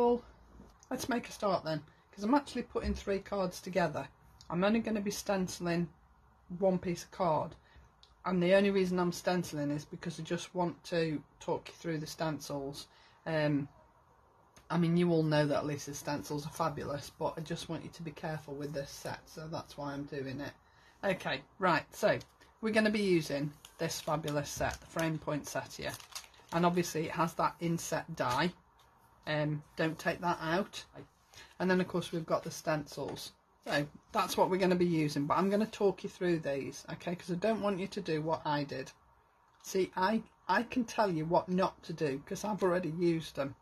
all, let's make a start then, because I'm actually putting 3 cards together. I'm only going to be stenciling one piece of card, and the only reason I'm stenciling is because I just want to talk you through the stencils. I mean, you all know that Lisa's stencils are fabulous, but I just want you to be careful with this set, so that's why I'm doing it. Okay, right, so we're going to be using this fabulous set, the Frame Poinsettia, and obviously it has that inset die. Don't take that out. And then of course we've got the stencils. So that's what we're going to be using, but I'm going to talk you through these, okay, because I don't want you to do what I did. See, I can tell you what not to do because I've already used them.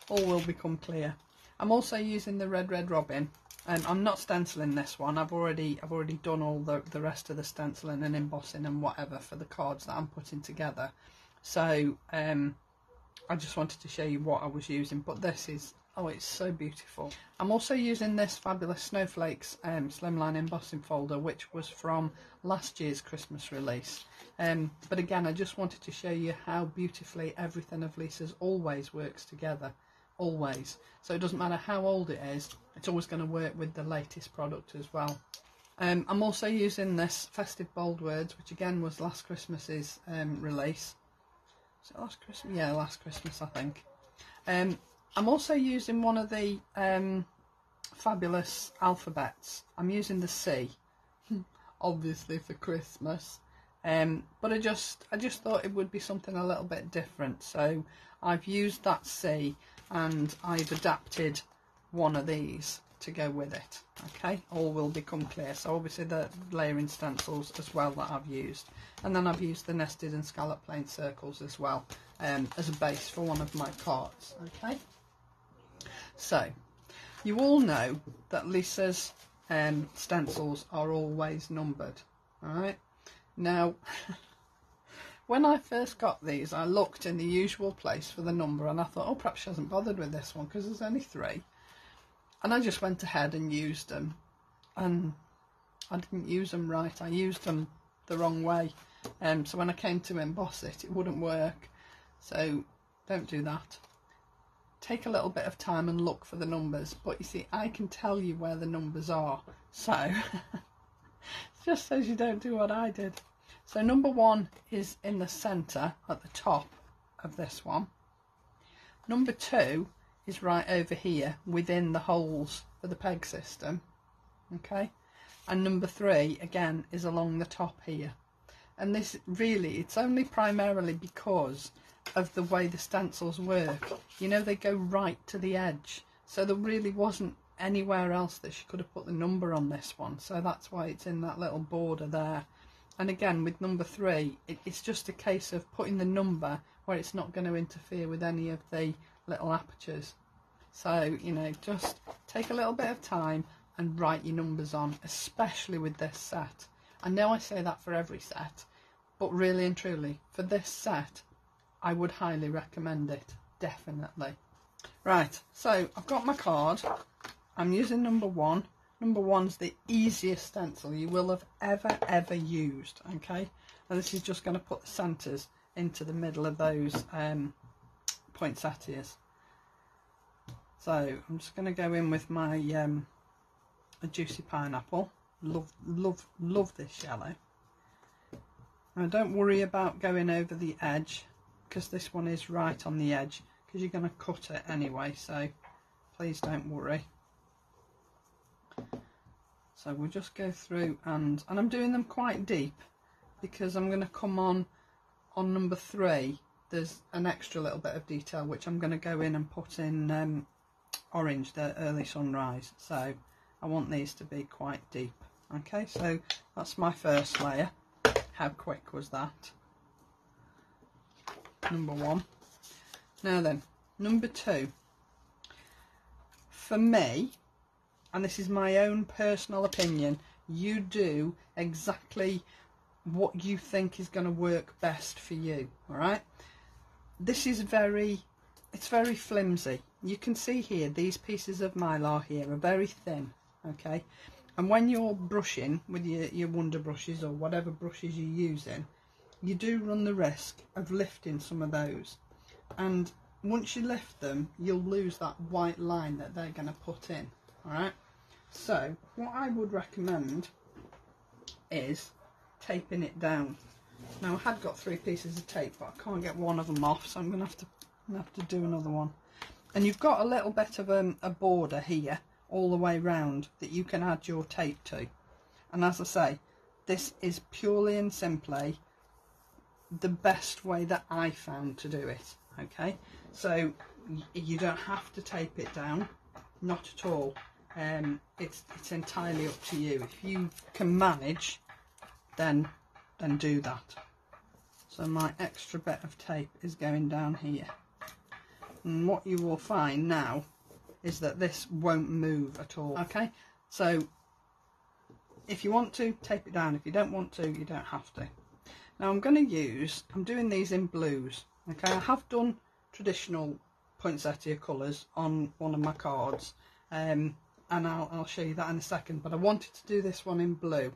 All will become clear. I'm also using the Red Robin. I'm not stenciling this one. I've already done all the rest of the stenciling and embossing and whatever for the cards that I'm putting together. So I just wanted to show you what I was using, but this is, oh, it's so beautiful. I'm also using this fabulous Snowflakes Slimline embossing folder, which was from last year's Christmas release. But again, I just wanted to show you how beautifully everything of Lisa's always works together, always. So it doesn't matter how old it is, it's always going to work with the latest product as well. I'm also using this Festive Bold Words, which again was last Christmas's release. Was it last Christmas? Yeah, last Christmas I think. I'm also using one of the fabulous alphabets. I'm using the C, obviously for Christmas. But I just thought it would be something a little bit different. So I've used that C and I've adapted one of these to go with it. Okay, all will become clear. So obviously the layering stencils as well that I've used. And then I've used the nested and scallop plain circles as well as a base for one of my cards. Okay. So, you all know that Lisa's stencils are always numbered, alright? Now, when I first got these, I looked in the usual place for the number and I thought, oh, perhaps she hasn't bothered with this one because there's only 3. And I just went ahead and used them. And I didn't use them right, I used them the wrong way. So when I came to emboss it, it wouldn't work. So, don't do that. Take a little bit of time and look for the numbers, but you see, I can tell you where the numbers are, so it just says you don't do what I did. So number 1 is in the centre at the top of this one. Number 2 is right over here within the holes for the peg system, okay, and number 3 again is along the top here. And this really, it's only primarily because of the way the stencils work. You know, they go right to the edge, so there really wasn't anywhere else that she could have put the number on this one, so that's why it's in that little border there. And again with number 3, it's just a case of putting the number where it's not going to interfere with any of the little apertures. So, you know, just take a little bit of time and write your numbers on, especially with this set. I know I say that for every set, but really and truly for this set I would highly recommend it, definitely. Right, so I've got my card. I'm using number 1. Number 1's the easiest stencil you will have ever used, okay? And this is just going to put the centres into the middle of those poinsettias. So I'm just going to go in with my a juicy pineapple. Love this yellow. Now don't worry about going over the edge, because this one is right on the edge, because you're going to cut it anyway, so please don't worry. So we'll just go through and I'm doing them quite deep because I'm going to come on number 3. There's an extra little bit of detail which I'm going to go in and put in orange, the early sunrise, so I want these to be quite deep. Okay, so that's my first layer. How quick was that? Number 1. Now then, number 2. For me, and this is my own personal opinion, you do exactly what you think is going to work best for you, alright? This is it's very flimsy. You can see here, these pieces of mylar here are very thin, okay? And when you're brushing with your wonder brushes or whatever brushes you're using, you do run the risk of lifting some of those. And once you lift them, you'll lose that white line that they're going to put in. Alright, so what I would recommend is taping it down. Now I had got 3 pieces of tape, but I can't get one of them off, so I'm going to have to do another one. And you've got a little bit of a border here all the way round that you can add your tape to. And as I say, this is purely and simply the best way that I found to do it. Okay, so you don't have to tape it down, not at all. It's entirely up to you. If you can manage, then do that. So my extra bit of tape is going down here, and what you will find now is that this won't move at all. Okay, so if you want to, tape it down. If you don't want to, you don't have to. Now I'm doing these in blues. Okay, I have done traditional poinsettia colours on one of my cards, and I'll show you that in a second, but I wanted to do this one in blue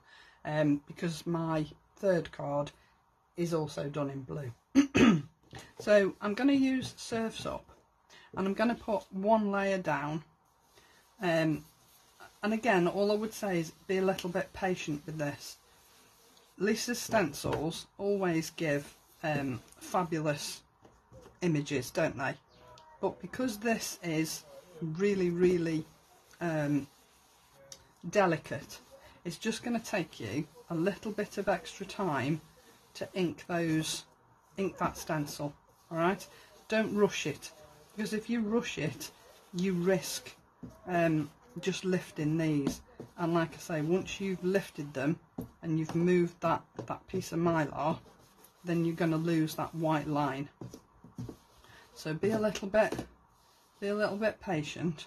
because my third card is also done in blue. So I'm going to use Surf's Up, and I'm going to put one layer down, and again, all I would say is be a little bit patient with this. Lisa's stencils always give fabulous images, don't they? But because this is really delicate, it's just going to take you a little bit of extra time to ink that stencil. All right, don't rush it, because if you rush it, you risk just lifting these. And like I say, once you've lifted them and you've moved that piece of mylar, then you're going to lose that white line. So be a little bit patient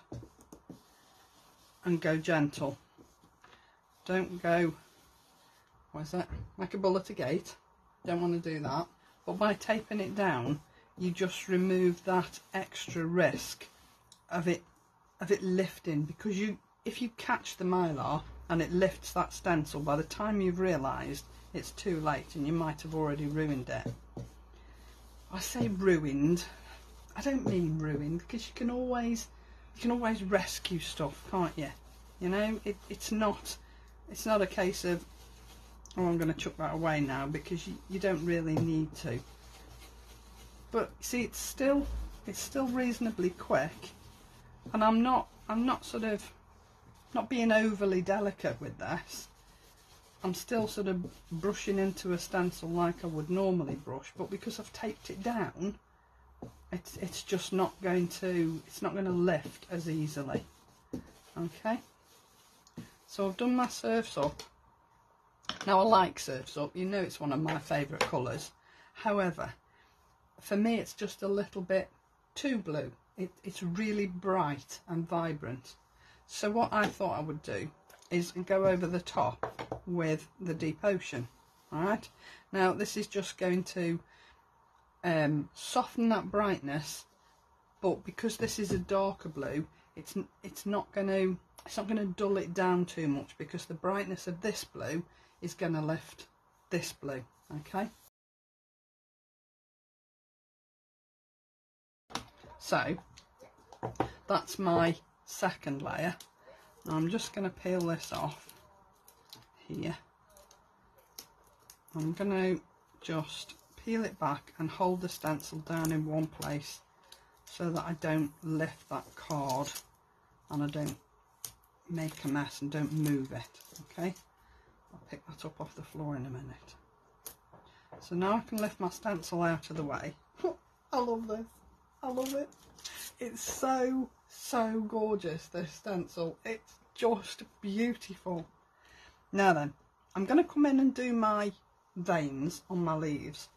and go gentle. Don't go, like a bull at a gate. Don't want to do that. But by taping it down, you just remove that extra risk of it lifting, because if you catch the mylar and it lifts that stencil, by the time you've realised, it's too late and you might have already ruined it. I say ruined, I don't mean ruined, because you can always rescue stuff, can't you? You know, it's not a case of, oh, I'm going to chuck that away now, because you don't really need to. But see, it's still reasonably quick, and I'm not sort of not being overly delicate with this. I'm still sort of brushing into a stencil like I would normally brush, but because I've taped it down, it's just not going to lift as easily. Okay, so I've done my Surf's Up. Now I like Surf's Up, you know it's one of my favourite colours. However, for me it's just a little bit too blue. It's really bright and vibrant. So what I thought I would do is go over the top with the Deep Ocean. Alright, now this is just going to soften that brightness, but because this is a darker blue, it's not going to dull it down too much, because the brightness of this blue is going to lift this blue. Okay, so that's my second layer. I'm just going to peel this off here. I'm going to just peel it back and hold the stencil down in one place so that I don't lift that card and I don't make a mess and don't move it. Okay, I'll pick that up off the floor in a minute. So now I can lift my stencil out of the way. I love this, I love it. It's so gorgeous, this stencil. It's just beautiful. Now then, I'm going to come in and do my veins on my leaves.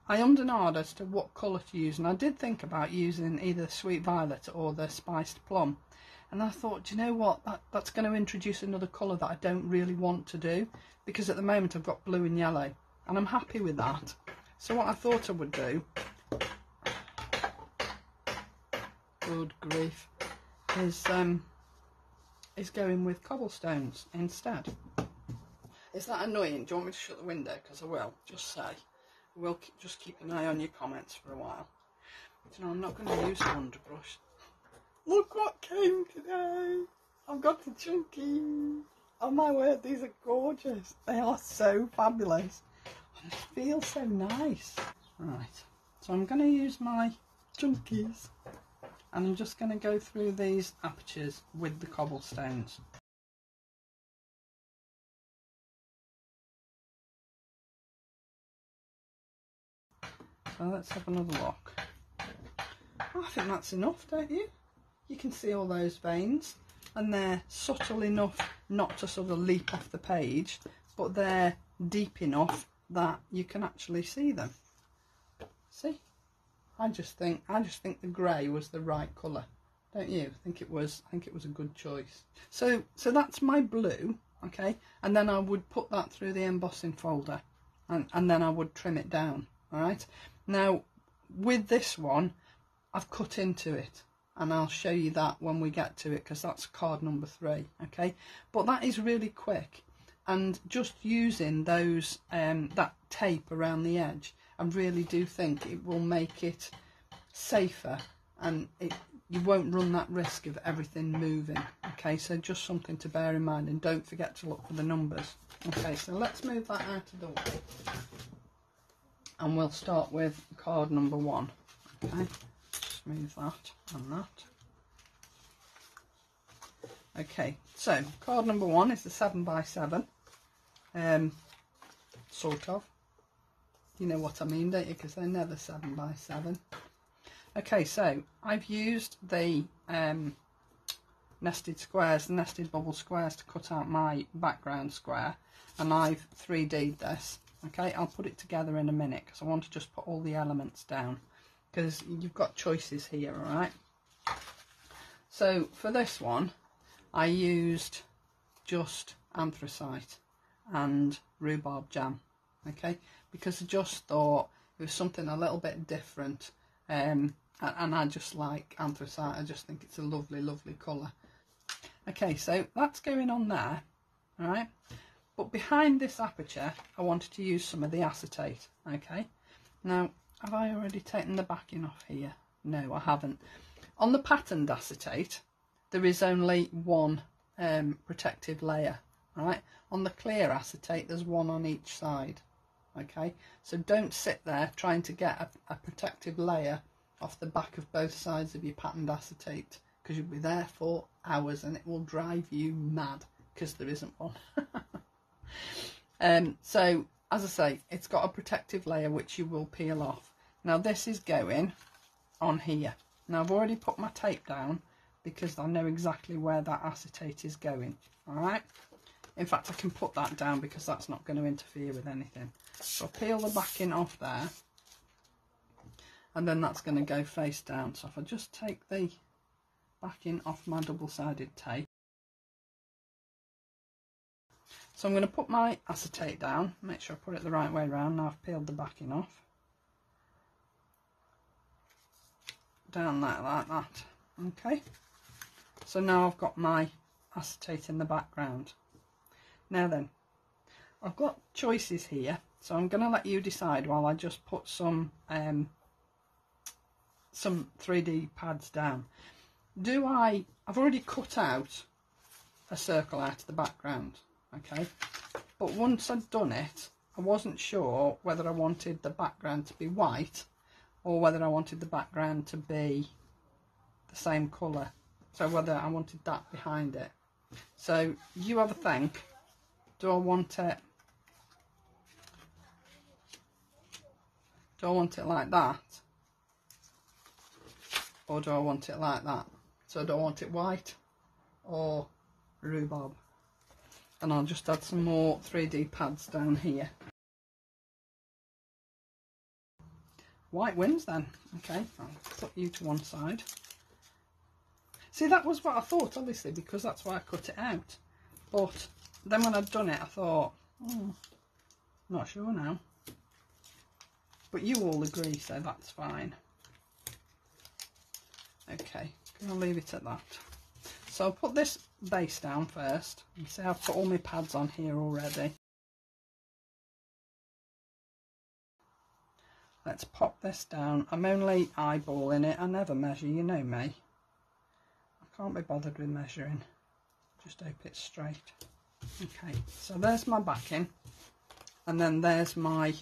I ummed and ahed as to what colour to use, and I did think about using either Sweet Violet or the Spiced Plum, and I thought, do you know what, that's going to introduce another colour that I don't really want to do, because at the moment I've got blue and yellow and I'm happy with that. So what I thought I would do, good grief, is going with cobblestones instead. Is that annoying? Do you want me to shut the window? Because I will, just say. We'll just keep an eye on your comments for a while. You know, I'm not going to use a wonder brush. Look what came today. I've got the chunky. Oh my word, these are gorgeous. They are so fabulous. And they feel so nice. Right, so I'm going to use my chunkies. And I'm just going to go through these apertures with the cobblestones. So let's have another look. Oh, I think that's enough, don't you? You can see all those veins, and they're subtle enough not to sort of leap off the page, but they're deep enough that you can actually see them. See? I just think the grey was the right colour, don't you? I think it was a good choice. So that's my blue, okay, and then I would put that through the embossing folder, and then I would trim it down. All right. Now with this one, I've cut into it, and I'll show you that when we get to it, because that's card number 3. Okay, but that is really quick, and just using those that tape around the edge, I really do think it will make it safer, and you won't run that risk of everything moving. Okay, so just something to bear in mind, and don't forget to look for the numbers. Okay, so let's move that out of the way, and we'll start with card number 1. Okay, just move that and that. Okay, so card number 1 is the 7x7, sort of. You know what I mean, don't you? Because they're never 7x7. Okay, so I've used the nested squares, the nested bubble squares, to cut out my background square, and I've 3D'd this. Okay, I'll put it together in a minute, because I want to just put all the elements down, because you've got choices here. All right, so for this one I used just anthracite and rhubarb jam, okay, because I just thought it was something a little bit different, and I just like anthracite. I just think it's a lovely colour. Okay, so that's going on there. All right, but behind this aperture I wanted to use some of the acetate. Okay, now have I already taken the backing off here? No, I haven't. On the patterned acetate there is only one protective layer. Right, on the clear acetate there's one on each side. Okay, so don't sit there trying to get a protective layer off the back of both sides of your patterned acetate, because you'll be there for hours and it will drive you mad because there isn't one. So as I say, it's got a protective layer which you will peel off. Now this is going on here. Now I've already put my tape down because I know exactly where that acetate is going. All right, in fact I can put that down because that's not going to interfere with anything. So I'll peel the backing off there, and then that's going to go face down. So if I just take the backing off my double-sided tape, so I'm going to put my acetate down, make sure I put it the right way around. Now I've peeled the backing off, down like that. Okay, so now I've got my acetate in the background. Now then, I've got choices here, so I'm going to let you decide while I just put some 3D pads down. I've already cut out a circle out of the background, okay, but once I'd done it I wasn't sure whether I wanted the background to be white or whether I wanted the background to be the same colour, so whether I wanted that behind it. So you have a think. Do I want it like that, or do I want it like that? So do I want it white or rhubarb? And I'll just add some more 3D pads down here. White wins then. Okay, I'll put you to one side. See, that was what I thought, obviously, because that's why I cut it out. But then when I'd done it I thought, not sure now. But you all agree, so that's fine. Okay, I'll leave it at that. So I'll put this base down first. You see I've put all my pads on here already. let's pop this down. I'm only eyeballing it. I never measure, you know me. I can't be bothered with measuring. Just hope it's straight. Okay, so there's my backing, and then there's my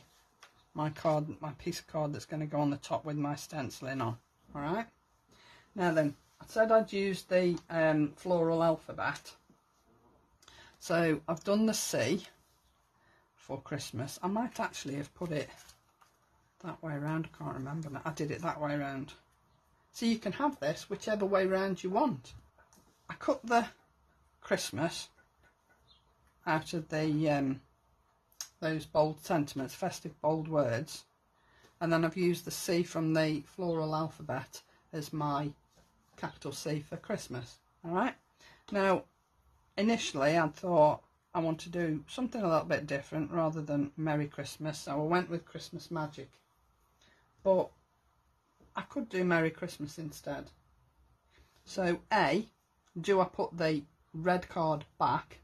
card, my piece of card that's going to go on the top with my stenciling on. All right. Now then, I said I'd use the floral alphabet. So I've done the C for Christmas. I might actually have put it that way around. I can't remember now. I did it that way around. So you can have this whichever way round you want. I cut the Christmas out of the those bold sentiments, festive bold words, and then I've used the C from the floral alphabet as my capital C for Christmas. All right. Now, initially I thought I want to do something a little bit different rather than Merry Christmas, so I went with Christmas Magic. But I could do Merry Christmas instead. So A, do I put the red card back?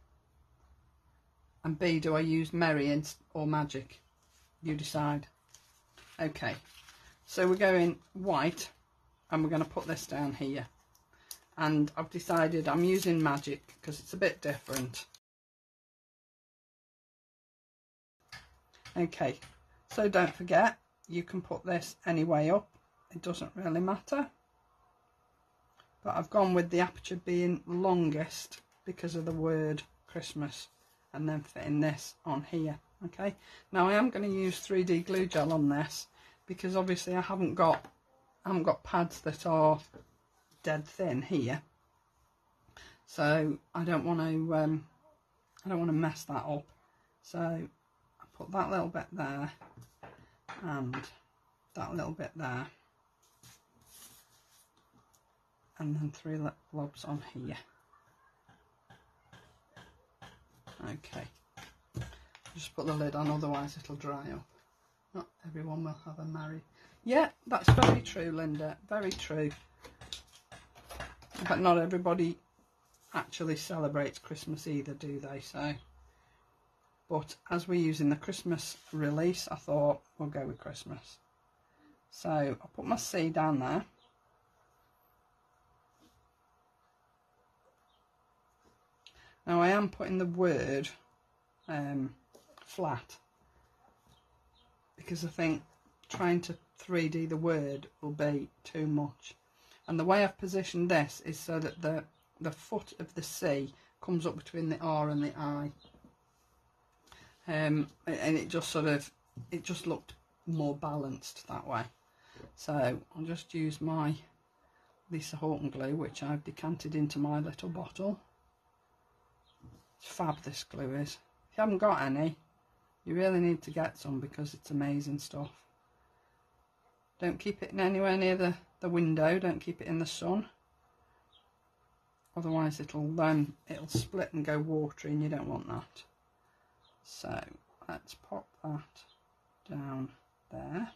And B, do I use Merry or Magic? You decide. Okay, so we're going white, and we're going to put this down here. And I've decided I'm using Magic because it's a bit different. Okay, so don't forget, you can put this any way up. It doesn't really matter. But I've gone with the aperture being longest because of the word Christmas, and then fitting this on here. Okay, now I am going to use 3D glue gel on this because obviously I haven't got pads that are dead thin here, so I don't want to mess that up. So I put that little bit there and that little bit there, and then 3 blobs on here. Okay, just put the lid on, otherwise it'll dry up. Not everyone will have a Merry. Yeah, that's very true, Linda, very true. But not everybody actually celebrates Christmas either, do they? So, but as we're using the Christmas release, I thought we'll go with Christmas. So I'll put my C down there. Now I am putting the word flat because I think trying to 3D the word will be too much. And the way I've positioned this is so that the foot of the C comes up between the R and the I. And it just it just looked more balanced that way. So I'll just use my Lisa Horton glue, which I've decanted into my little bottle. It's fab, this glue is. If you haven't got any, you really need to get some because it's amazing stuff. Don't keep it anywhere near the window, don't keep it in the sun. Otherwise it'll split and go watery, and you don't want that. So let's pop that down there,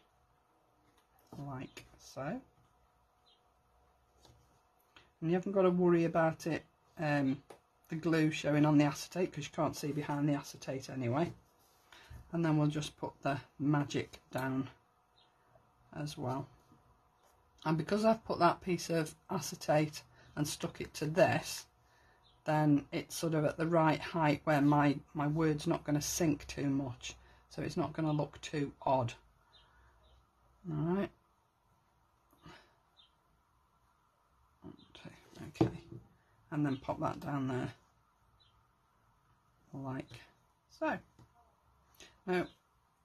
like so. And you haven't got to worry about it, the glue showing on the acetate, because you can't see behind the acetate anyway. And then we'll just put the Magic down as well. And because I've put that piece of acetate and stuck it to this, then it's sort of at the right height where my word's not going to sink too much, so it's not going to look too odd. Alright. Okay. And then pop that down there, like so. Now,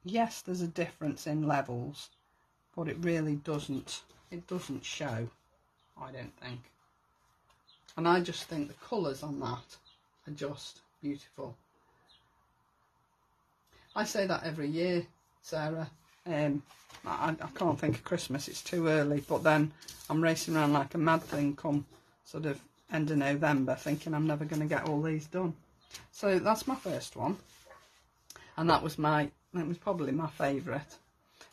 yes, there's a difference in levels, but it really doesn't show, I don't think. And I just think the colours on that are just beautiful. I say that every year, Sarah. I can't think of Christmas, it's too early, but then I'm racing around like a mad thing come sort of end of November, thinking I'm never going to get all these done. So that's my first one, and that was probably my favourite.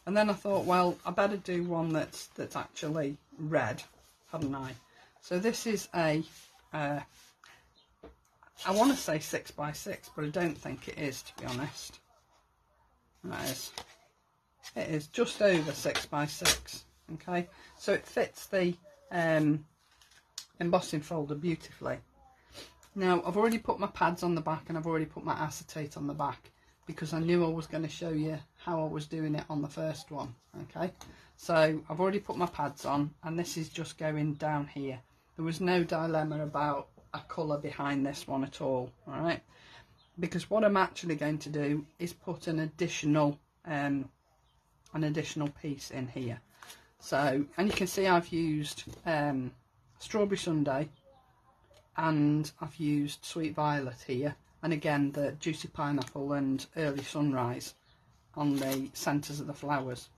And then I thought, well, I better do one that's actually red, hadn't I? So this is a I want to say 6 by 6, but I don't think it is, to be honest. That is It is just over 6 by 6. Okay, so it fits the embossing folder beautifully. Now I've already put my pads on the back and I've already put my acetate on the back because I knew I was going to show you how I was doing it on the first one. Okay, so I've already put my pads on and this is just going down here. There was no dilemma about a colour behind this one at all. Alright, because what I'm actually going to do is put an additional piece in here. So, and you can see I've used Strawberry Sundae and I've used Sweet Violet here, and again the Juicy Pineapple and Early Sunrise on the centres of the flowers.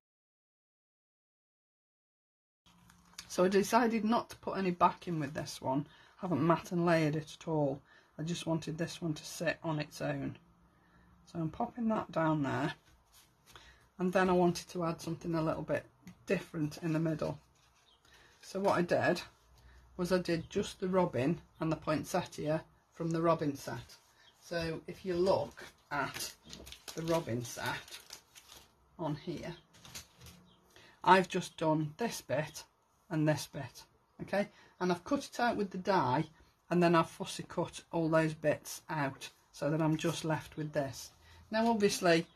So I decided not to put any backing with this one. I haven't matte and layered it at all. I just wanted this one to sit on its own. So I'm popping that down there, and then I wanted to add something a little bit different in the middle. So what I did was I did just the robin and the poinsettia from the robin set. So if you look at the robin set on here, I've just done this bit and this bit, okay, and I've cut it out with the die, and then I've fussy cut all those bits out so that I'm just left with this. Now obviously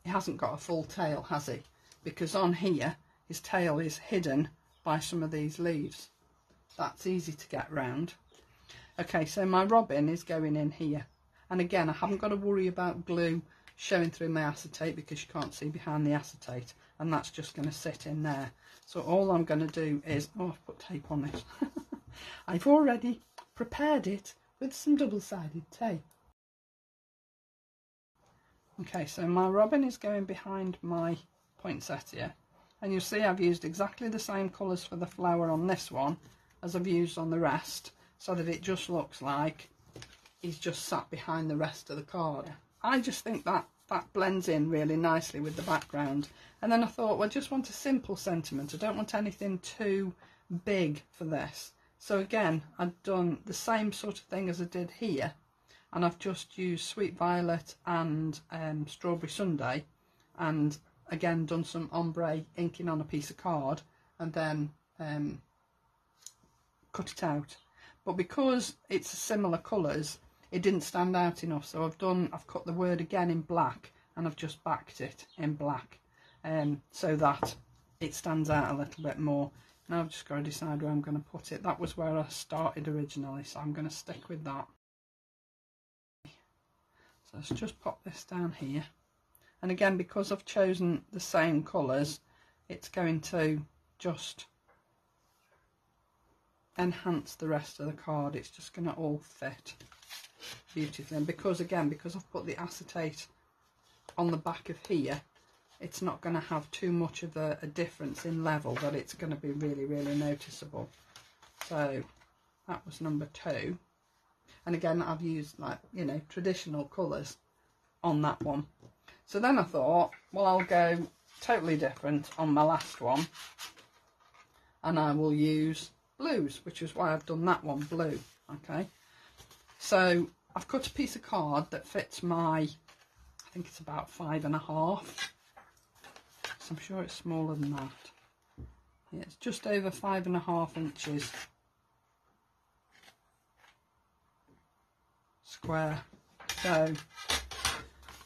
he hasn't got a full tail, has he? Because on here his tail is hidden by some of these leaves. That's easy to get round. Okay, so my robin is going in here, and again I haven't got to worry about glue showing through my acetate because you can't see behind the acetate, and that's just going to sit in there. So all I'm going to do is, oh, I've put tape on it. I've already prepared it with some double-sided tape. Okay, so my robin is going behind my poinsettia, and you'll see I've used exactly the same colours for the flower on this one as I've used on the rest, so that it just looks like he's just sat behind the rest of the card. I just think that blends in really nicely with the background. And then I thought, well, I just want a simple sentiment. I don't want anything too big for this. So again, I've done the same sort of thing as I did here, and I've just used Sweet Violet and Strawberry Sundae, and again done some ombre inking on a piece of card, and then cut it out. But because it's similar colours, it didn't stand out enough, so I've cut the word again in black, and I've just backed it in black, so that it stands out a little bit more. Now I've just got to decide where I'm going to put it. That was where I started originally, so I'm going to stick with that. So let's just pop this down here, and again, because I've chosen the same colours, it's going to just enhance the rest of the card. It's just going to all fit beautifully, and because I've put the acetate on the back of here, it's not going to have too much of a difference in level that it's going to be really, really noticeable. So that was number 2, and again I've used, like, you know, traditional colours on that one. So then I thought, well, I'll go totally different on my last one, and I will use blues, which is why I've done that one blue. Okay, so I've cut a piece of card that fits my, I think it's about 5.5, so I'm sure it's smaller than that. Yeah, it's just over 5.5 inches square. So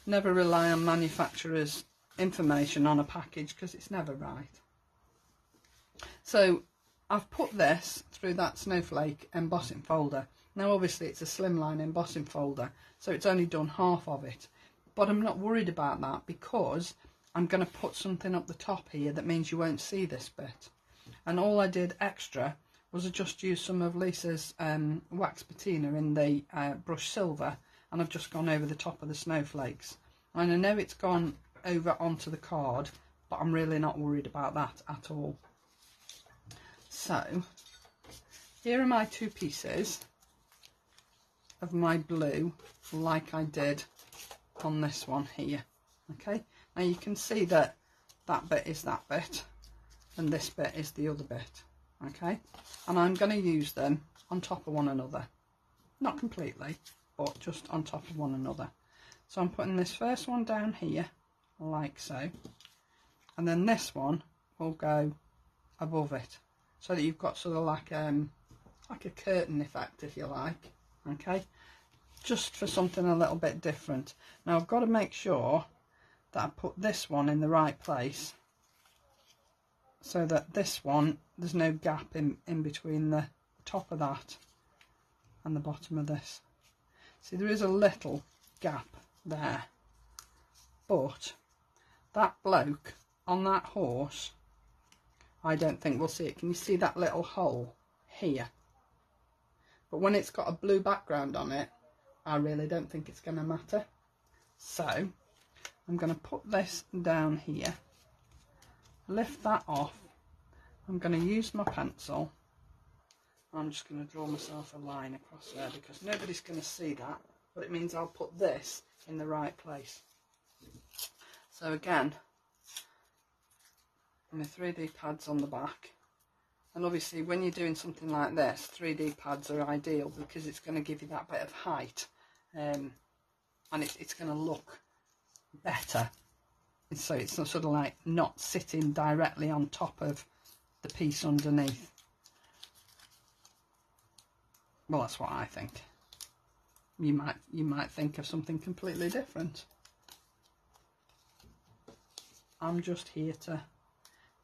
never rely on manufacturers' information on a package, because it's never right. So I've put this through that Snowflake embossing folder. Now obviously it's a slimline embossing folder, so it's only done half of it, but I'm not worried about that because I'm going to put something up the top here that means you won't see this bit. And all I did extra was I just used some of Lisa's wax patina in the brush silver, and I've just gone over the top of the snowflakes. And I know it's gone over onto the card, but I'm really not worried about that at all. So here are my 2 pieces of my blue, like I did on this one here. Okay, now you can see that that bit is that bit and this bit is the other bit. Okay, and I'm going to use them on top of one another, not completely, but just on top of one another. So I'm putting this first one down here like so, and then this one will go above it, so that you've got sort of like a curtain effect, if you like. Okay, just for something a little bit different. Now I've got to make sure that I put this one in the right place, so that this one, there's no gap in between the top of that and the bottom of this. See, there is a little gap there, but that bloke on that horse, I don't think we'll see it. Can you see that little hole here? But when it's got a blue background on it, I really don't think it's going to matter. So I'm going to put this down here, lift that off. I'm going to use my pencil. I'm just going to draw myself a line across there, because nobody's going to see that, but it means I'll put this in the right place. So again, my 3D pads on the back, and obviously when you're doing something like this, 3D pads are ideal because it's going to give you that bit of height, and it's going to look better, so it's not sort of like not sitting directly on top of the piece underneath. Well, that's what I think. You might think of something completely different. I'm just here to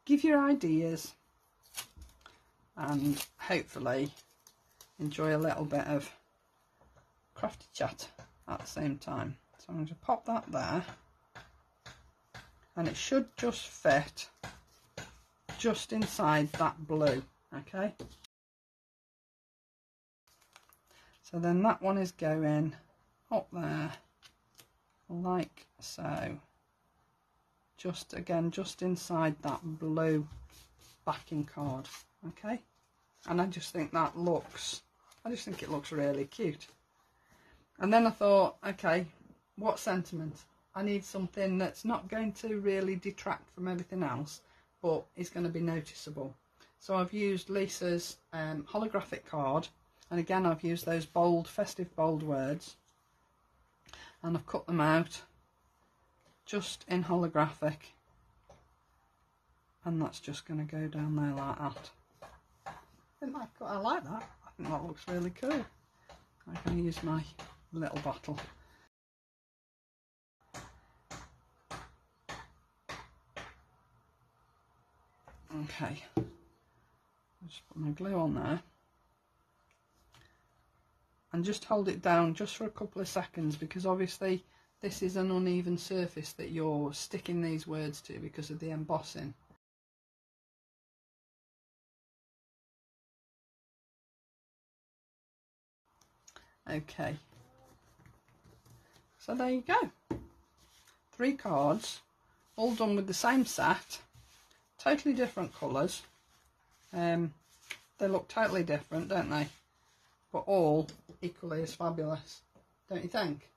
give you ideas and hopefully enjoy a little bit of crafty chat at the same time. So I'm going to pop that there, and it should just fit just inside that blue. Okay, so then that one is going up there like so, just again just inside that blue backing card. Okay, and I just think that looks, I just think it looks really cute. And then I thought, okay, what sentiment? I need something that's not going to really detract from everything else, but is going to be noticeable. So I've used Lisa's holographic card, and again I've used those bold, festive bold words, and I've cut them out just in holographic, and that's just going to go down there like that. I like that. I think that looks really cool. I'm going to use my little bottle. Okay, I'll just put my glue on there and just hold it down just for a couple of seconds, because obviously this is an uneven surface that you're sticking these words to because of the embossing. Okay, so there you go. 3 cards, all done with the same set, totally different colours. They look totally different, don't they? But all equally as fabulous, don't you think?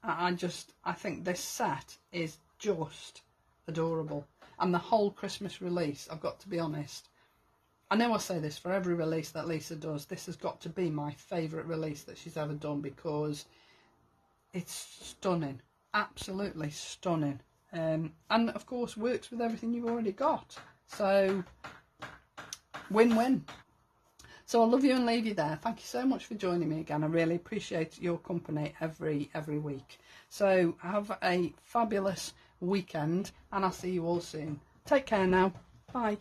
I think this set is just adorable, and the whole Christmas release, I've got to be honest, I know I say this for every release that Lisa does, this has got to be my favourite release that she's ever done, because it's stunning, absolutely stunning, and of course works with everything you've already got, so win-win. So I'll love you and leave you there. Thank you so much for joining me again. I really appreciate your company every week. So have a fabulous weekend, and I'll see you all soon. Take care now. Bye.